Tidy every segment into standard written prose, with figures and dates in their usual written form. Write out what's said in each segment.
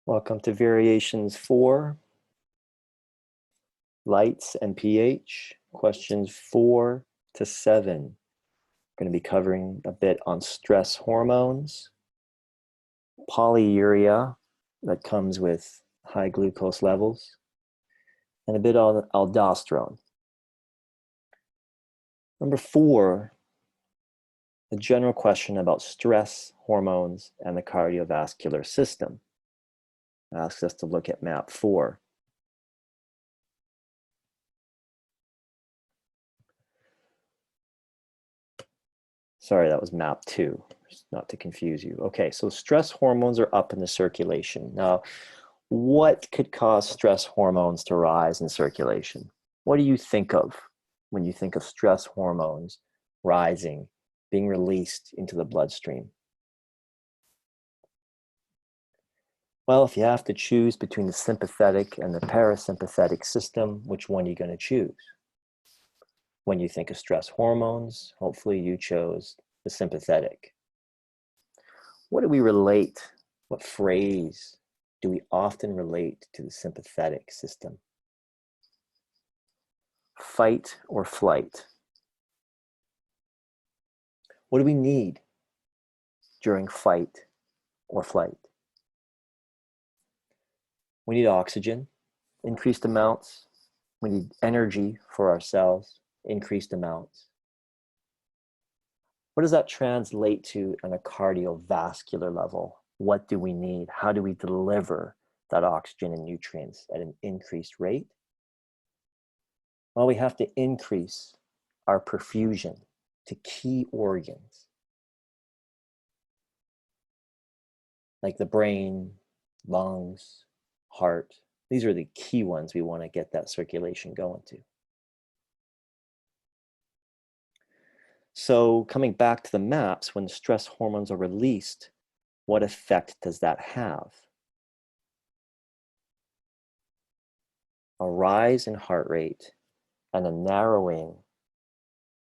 Welcome to Variations 4, Lights and pH, questions 4 to 7. We're going to be covering a bit on stress hormones, polyuria that comes with high glucose levels, and a bit on aldosterone. Number 4, the general question about stress hormones and the cardiovascular system. It asks us to look at map 4. Sorry, that was map 2, just not to confuse you. Okay, so stress hormones are up in the circulation. Now, what could cause stress hormones to rise in circulation? What do you think of when you think of stress hormones rising, being released into the bloodstream? Well, if you have to choose between the sympathetic and the parasympathetic system, which one are you going to choose? When you think of stress hormones, hopefully you chose the sympathetic. What do we relate? What phrase do we often relate to the sympathetic system? Fight or flight? What do we need during fight or flight? We need oxygen, increased amounts. We need energy for our cells, increased amounts. What does that translate to on a cardiovascular level? What do we need? How do we deliver that oxygen and nutrients at an increased rate? Well, we have to increase our perfusion to key organs like the brain, lungs, heart. These are the key ones we want to get that circulation going to. So coming back to the maps, when stress hormones are released, what effect does that have? A rise in heart rate and a narrowing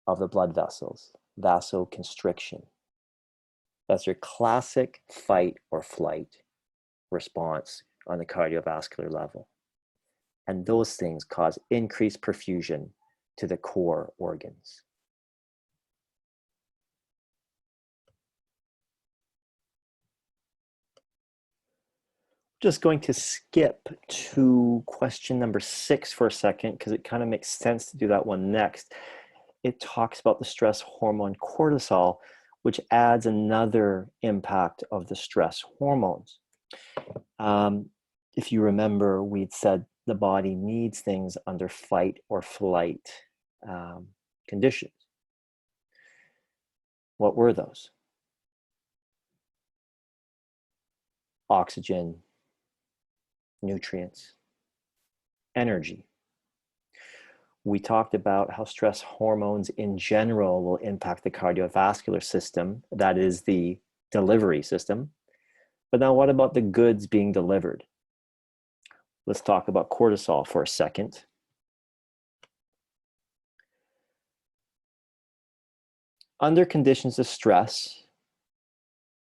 of the blood vessels, vasoconstriction. That's your classic fight or flight response on the cardiovascular level. And those things cause increased perfusion to the core organs. Just going to skip to question number 6 for a second because it kind of makes sense to do that one next. It talks about the stress hormone cortisol, which adds another impact of the stress hormones. If you remember, we'd said the body needs things under fight or flight conditions. What were those? Oxygen, nutrients, energy. We talked about how stress hormones in general will impact the cardiovascular system, that is the delivery system. But now what about the goods being delivered? Let's talk about cortisol for a second. Under conditions of stress,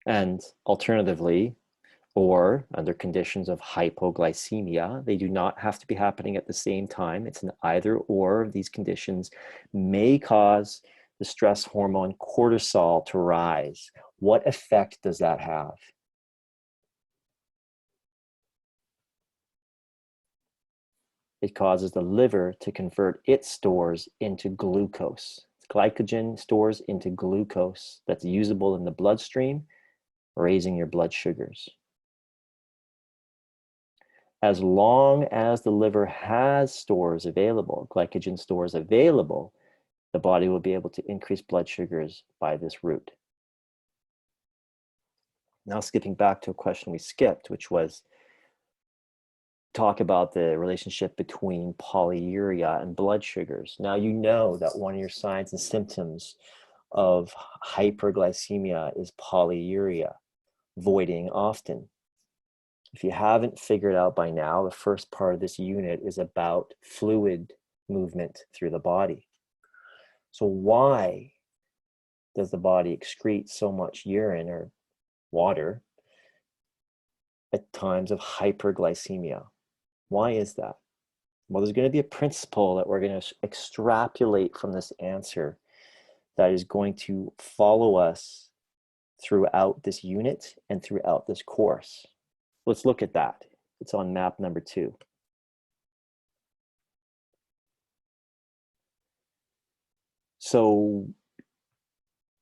and alternatively, or under conditions of hypoglycemia, they do not have to be happening at the same time. It's an either or of these conditions may cause the stress hormone cortisol to rise. What effect does that have? It causes the liver to convert its stores into glucose. Glycogen stores into glucose that's usable in the bloodstream, raising your blood sugars. As long as the liver has stores available, glycogen stores available, the body will be able to increase blood sugars by this route. Now skipping back to a question we skipped, which was talk about the relationship between polyuria and blood sugars. Now you know that one of your signs and symptoms of hyperglycemia is polyuria, voiding often. If you haven't figured out by now, the first part of this unit is about fluid movement through the body. So why does the body excrete so much urine or water? at times of hyperglycemia. Why is that? Well, there's going to be a principle that we're going to extrapolate from this answer that is going to follow us throughout this unit and throughout this course. Let's look at that. It's on map number 2. So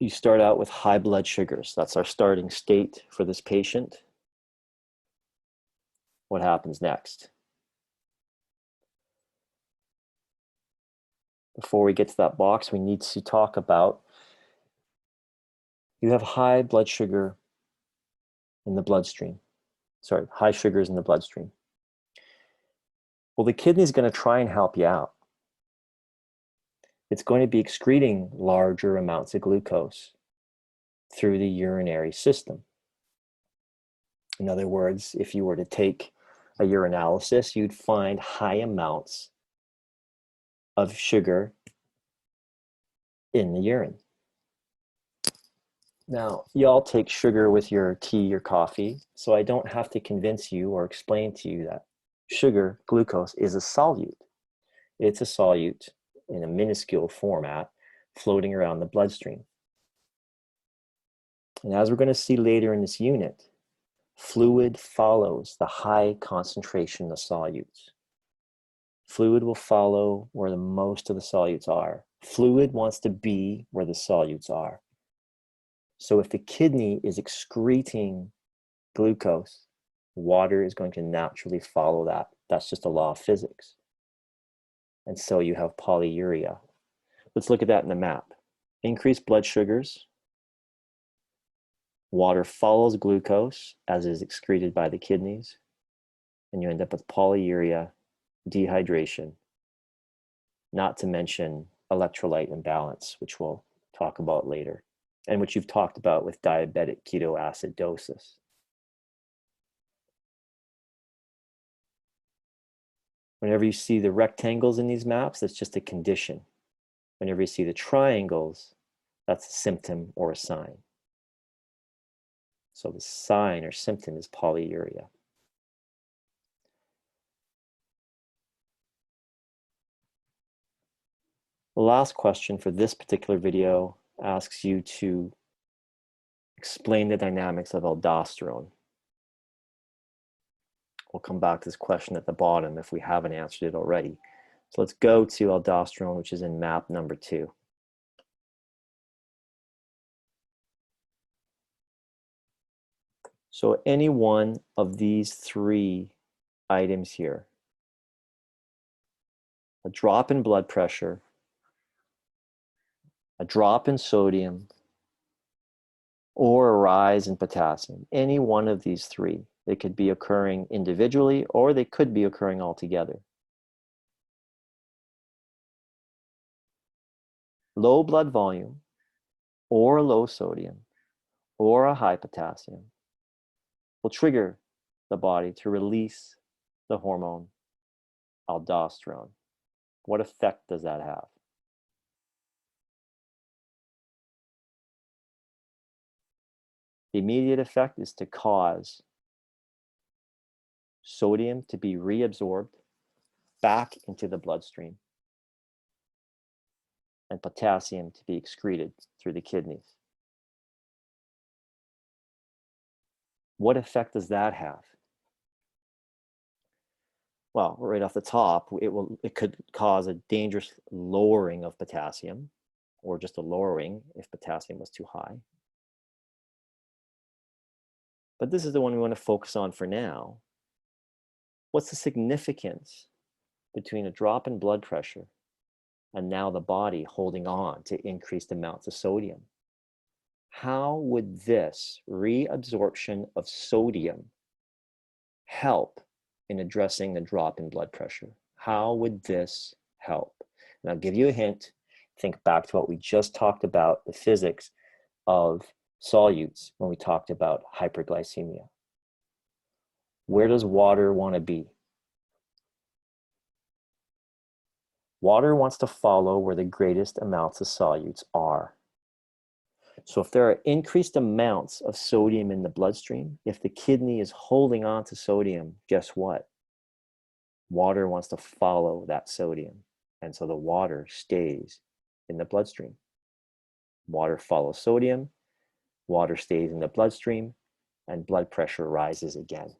you start out with high blood sugars. That's our starting state for this patient. What happens next? Before we get to that box, we need to talk about, you have high blood sugar in the bloodstream. Sorry, high sugars in the bloodstream. Well, the kidney is going to try and help you out. It's going to be excreting larger amounts of glucose through the urinary system. In other words, if you were to take a urinalysis, you'd find high amounts of sugar in the urine. Now, y'all take sugar with your tea or coffee, so I don't have to convince you or explain to you that sugar, glucose, is a solute. It's a solute in a minuscule format floating around the bloodstream. And as we're going to see later in this unit, fluid follows the high concentration of solutes. Fluid will follow where the most of the solutes are. Fluid wants to be where the solutes are. So if the kidney is excreting glucose, water is going to naturally follow that. That's just a law of physics. And so you have polyuria. Let's look at that in the map. Increased blood sugars. Water follows glucose as is excreted by the kidneys. And you end up with polyuria, dehydration, not to mention electrolyte imbalance, which we'll talk about later, and which you've talked about with diabetic ketoacidosis. Whenever you see the rectangles in these maps, that's just a condition. Whenever you see the triangles, that's a symptom or a sign. So the sign or symptom is polyuria. The last question for this particular video asks you to explain the dynamics of aldosterone. We'll come back to this question at the bottom if we haven't answered it already. So let's go to aldosterone, which is in map number 2. So any one of these 3 items here, a drop in blood pressure, a drop in sodium, or a rise in potassium, any one of these 3, they could be occurring individually or they could be occurring all together. Low blood volume or low sodium or a high potassium will trigger the body to release the hormone aldosterone. What effect does that have? The immediate effect is to cause sodium to be reabsorbed back into the bloodstream and potassium to be excreted through the kidneys. What effect does that have? Well, right off the top, it could cause a dangerous lowering of potassium, or just a lowering if potassium was too high. But this is the one we want to focus on for now. What's the significance between a drop in blood pressure and now the body holding on to increased amounts of sodium? How would this reabsorption of sodium help in addressing the drop in blood pressure? How would this help? And I'll give you a hint. Think back to what we just talked about, the physics of solutes when we talked about hyperglycemia. Where does water want to be? Water wants to follow where the greatest amounts of solutes are. So if there are increased amounts of sodium in the bloodstream, if the kidney is holding on to sodium, guess what? Water wants to follow that sodium. And so the water stays in the bloodstream. Water follows sodium, water stays in the bloodstream, and blood pressure rises again.